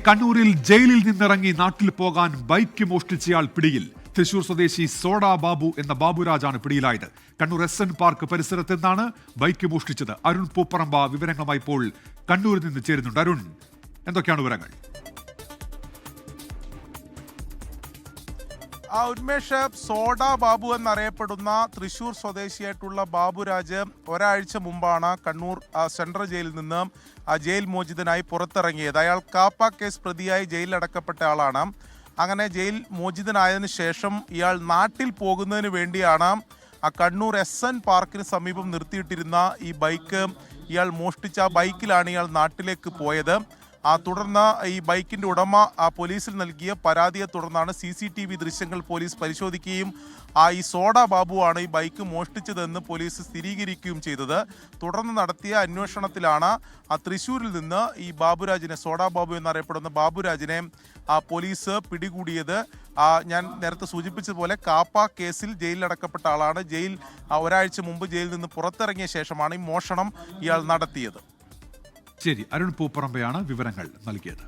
കണ്ണൂരിൽ ജയിലിൽ നിന്നിറങ്ങി നാട്ടിൽ പോകാൻ ബൈക്ക് മോഷ്ടിച്ചയാൾ പിടിയിൽ. തൃശൂർ സ്വദേശി സോഡ ബാബു എന്ന ബാബുരാജാണ് പിടിയിലായത്. കണ്ണൂർ SN പാർക്ക് പരിസരത്ത് നിന്നാണ് ബൈക്ക് മോഷ്ടിച്ചത്. അരുൺ പൂപ്പറമ്പ വിവരങ്ങളുമായി ഇപ്പോൾ കണ്ണൂരിൽ നിന്ന് ചേരുന്നുണ്ട്. അരുൺ, എന്തൊക്കെയാണ് വിവരങ്ങൾ? ഉന്മേഷ്, സോഡ ബാബു എന്നറിയപ്പെടുന്ന തൃശൂർ സ്വദേശിയായിട്ടുള്ള ബാബുരാജ് ഒരാഴ്ച മുമ്പാണ് കണ്ണൂർ സെൻട്രൽ ജയിലിൽ നിന്ന് ജയിൽ മോചിതനായി പുറത്തിറങ്ങിയത്. അയാൾ കാപ്പ കേസ് പ്രതിയായി ജയിലിലടക്കപ്പെട്ട ആളാണ്. അങ്ങനെ ജയിൽ മോചിതനായതിനു ശേഷം ഇയാൾ നാട്ടിൽ പോകുന്നതിന് വേണ്ടിയാണ് കണ്ണൂർ SN പാർക്കിന് സമീപം നിർത്തിയിട്ടിരുന്ന ഈ ബൈക്ക് ഇയാൾ മോഷ്ടിച്ച ബൈക്കിലാണ് ഇയാൾ നാട്ടിലേക്ക് പോയത്. തുടർന്ന് ഈ ബൈക്കിന്റെ ഉടമ പോലീസിൽ നൽകിയ പരാതിയെ തുടർന്നാണ് CCTV ദൃശ്യങ്ങൾ പോലീസ് പരിശോധിക്കുകയും ഈ സോഡ ബാബുവാണ് ഈ ബൈക്ക് മോഷ്ടിച്ചതെന്ന് പോലീസ് സ്ഥിരീകരിക്കുകയും ചെയ്തത്. തുടർന്ന് നടത്തിയ അന്വേഷണത്തിലാണ് തൃശ്ശൂരിൽ നിന്ന് ഈ ബാബുരാജിനെ, സോഡ ബാബു എന്നറിയപ്പെടുന്ന ബാബുരാജിനെ പോലീസ് പിടികൂടിയത്. ഞാൻ നേരത്തെ സൂചിപ്പിച്ചതുപോലെ കാപ്പ കേസിൽ ജയിലിലടക്കപ്പെട്ട ആളാണ്. ഒരാഴ്ച മുമ്പ് ജയിലിൽ നിന്ന് പുറത്തിറങ്ങിയ ശേഷമാണ് ഈ മോഷണം ഇയാൾ നടത്തിയത്. ശരി, അരുൺ പൂപ്പറമ്പയാണ് വിവരങ്ങൾ നൽകിയത്.